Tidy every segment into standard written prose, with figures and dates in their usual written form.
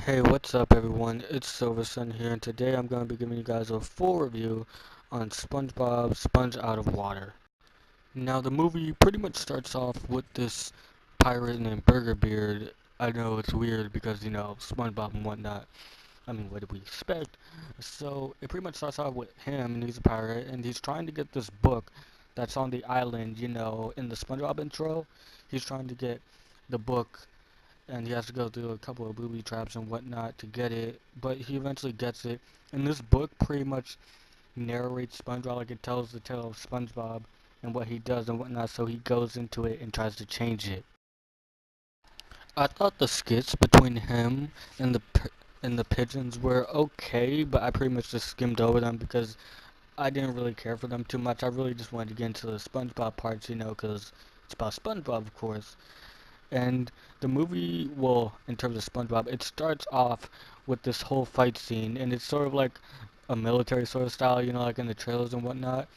Hey, what's up everyone? It's Silversun here, and today I'm going to be giving you guys a full review on SpongeBob Sponge Out of Water. Now, the movie pretty much starts off with this pirate named Burger Beard. I know it's weird because, SpongeBob and whatnot. I mean, what did we expect? So, it pretty much starts off with him, and he's a pirate, and he's trying to get this book that's on the island, in the SpongeBob intro. He's trying to get the book and he has to go through a couple of booby traps and whatnot to get it, but he eventually gets it. And this book pretty much narrates SpongeBob, like it tells the tale of SpongeBob and what he does and whatnot, so he goes into it and tries to change it. I thought the skits between him and the pigeons were okay, but I pretty much just skimmed over them because I didn't really care for them too much. I really just wanted to get into the SpongeBob parts, because it's about SpongeBob, of course. And the movie, well, in terms of SpongeBob, it starts off with this whole fight scene, and it's sort of like a military sort of style, like in the trailers and whatnot.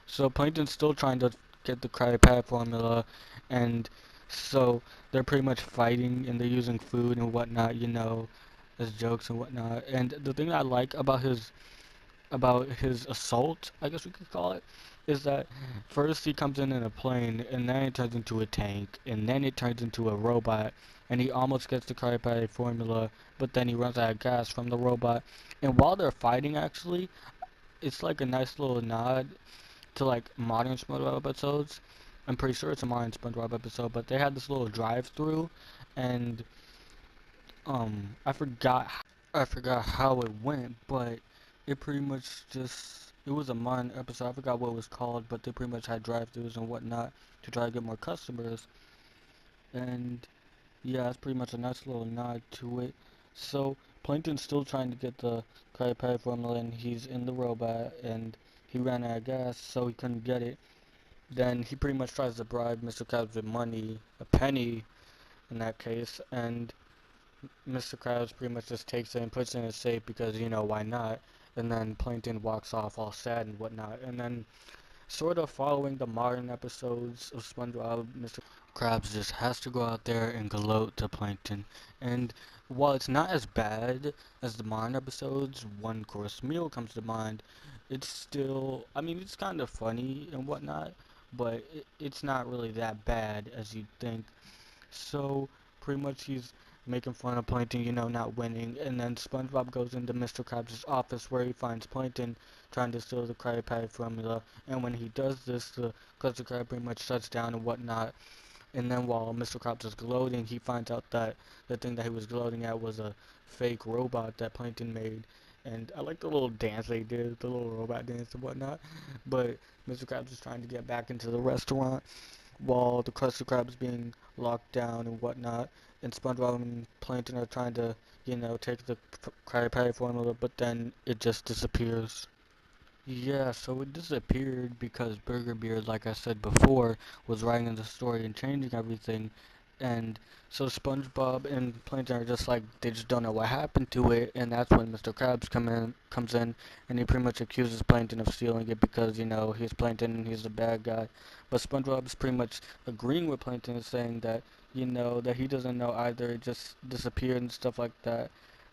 So Plankton's still trying to get the Krabby Patty formula, and so they're pretty much fighting, and they're using food and whatnot, as jokes and whatnot. And the thing I like about his assault, I guess we could call it, is that first he comes in a plane, and then it turns into a tank, and then it turns into a robot, and he almost gets the Krabby Patty formula, but then he runs out of gas from the robot. And while they're fighting, actually, it's like a nice little nod to like modern SpongeBob episodes. I'm pretty sure it's a modern SpongeBob episode, but they had this little drive-through, and I forgot how it went, but it pretty much just it was a modern episode. I forgot what it was called, but they pretty much had drive-throughs and whatnot to try to get more customers. And yeah, it's pretty much a nice little nod to it. So Plankton's still trying to get the Krabby Patty formula, and he's in the robot, and he ran out of gas, so he couldn't get it. Then he pretty much tries to bribe Mr. Krabs with money, a penny in that case, and Mr. Krabs pretty much just takes it and puts it in a safe because, why not? And then Plankton walks off all sad and whatnot. And then, sort of following the modern episodes of SpongeBob, Mr. Krabs just has to go out there and gloat to Plankton. And while it's not as bad as the modern episodes, One Course Meal comes to mind, it's still, I mean, it's kind of funny and whatnot, but it's not really that bad as you'd think. So pretty much he's making fun of Plankton, not winning. And then SpongeBob goes into Mr. Krabs' office where he finds Plankton trying to steal the Krabby Patty formula. And when he does this, the Krusty Krab pretty much shuts down and whatnot. And then while Mr. Krabs is gloating, he finds out that the thing that he was gloating at was a fake robot that Plankton made. And I like the little dance they did, the little robot dance and whatnot. But Mr. Krabs is trying to get back into the restaurant while the Krusty Krab is being locked down and whatnot, and SpongeBob and Plankton are trying to, take the Krabby Patty formula, but then it just disappears. Yeah, so it disappeared because Burger Beard, like I said before, was writing the story and changing everything, and so SpongeBob and Plankton are just like they just don't know what happened to it, and that's when Mr. Krabs comes in, and he pretty much accuses Plankton of stealing it because he's Plankton and he's the bad guy, but SpongeBob is pretty much agreeing with Plankton and saying that that he doesn't know either, it just disappeared and stuff like that,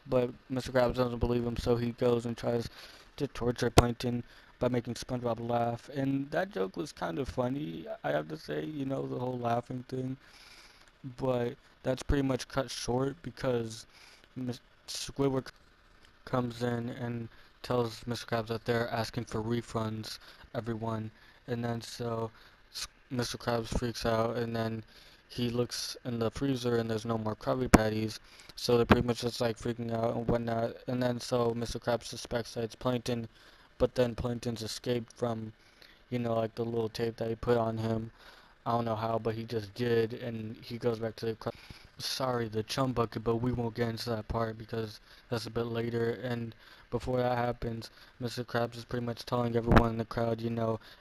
but Mr. Krabs doesn't believe him, so he goes and tries to torture Plankton by making SpongeBob laugh. And that joke was kind of funny, I have to say, the whole laughing thing. But that's pretty much cut short because Squidward comes in and tells Mr. Krabs that they're asking for refunds, everyone. And then so Mr. Krabs freaks out, and then he looks in the freezer and there's no more Krabby Patties. So they're pretty much just like freaking out and whatnot. And then so Mr. Krabs suspects that it's Plankton, but then Plankton's escaped from, like the little tape that he put on him. I don't know how, but he just did, and he goes back to the sorry, the chum bucket, but we won't get into that part because that's a bit later. And before that happens, Mr. Krabs is pretty much telling everyone in the crowd,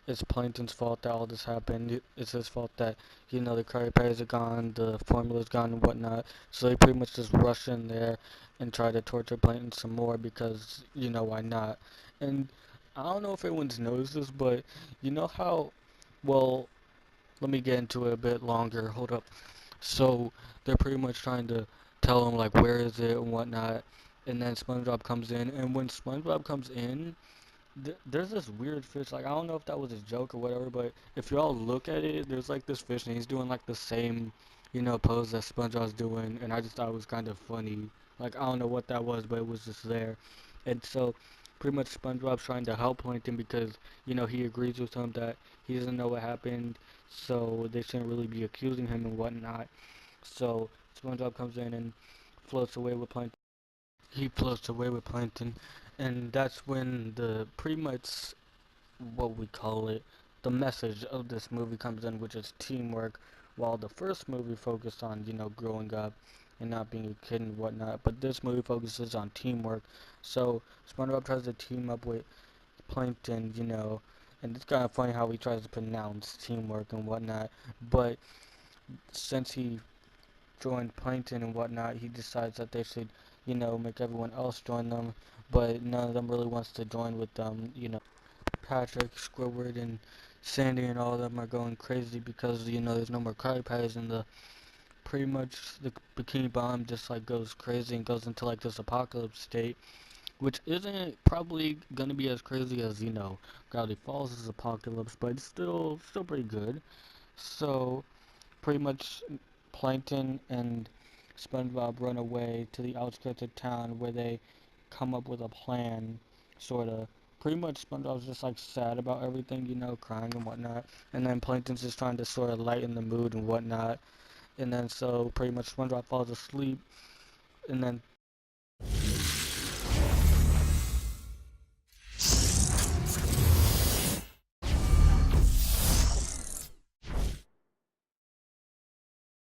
it's Plankton's fault that all this happened. It's his fault that, the Krabby Patties are gone, the formula's gone, and whatnot. So they pretty much just rush in there and try to torture Plankton some more because, why not? And I don't know if everyone's noticed this, but you know how, well, let me get into it a bit longer. Hold up. So they're pretty much trying to tell him like where is it and whatnot. And then SpongeBob comes in, and when SpongeBob comes in, there's this weird fish. Like I don't know if that was a joke or whatever, but if y'all look at it, there's like this fish, and he's doing like the same, pose that SpongeBob's doing, and I just thought it was kind of funny. Like I don't know what that was, but it was just there, and so pretty much SpongeBob's trying to help Plankton because he agrees with him that he doesn't know what happened, so they shouldn't really be accusing him and whatnot. So SpongeBob comes in and floats away with Plankton. He floats away with Plankton, and that's when the pretty much what we call it, the message of this movie comes in, which is teamwork. While the first movie focused on growing up and not being a kid and whatnot, but this movie focuses on teamwork. So SpongeBob tries to team up with Plankton, and it's kind of funny how he tries to pronounce teamwork and whatnot. But since he joined Plankton and whatnot, he decides that they should, make everyone else join them, but none of them really wants to join with them. Patrick, Squidward, and Sandy and all of them are going crazy because, there's no more Krabby Patties, and pretty much the Bikini Bomb just like goes crazy and goes into like this apocalypse state, which isn't probably gonna be as crazy as, Gravity Falls' apocalypse, but it's still pretty good. So pretty much Plankton and SpongeBob run away to the outskirts of town where they come up with a plan, sorta. Pretty much SpongeBob's just like sad about everything, crying and whatnot. And then Plankton's just trying to sort of lighten the mood and whatnot. And then so pretty much SpongeBob falls asleep. And then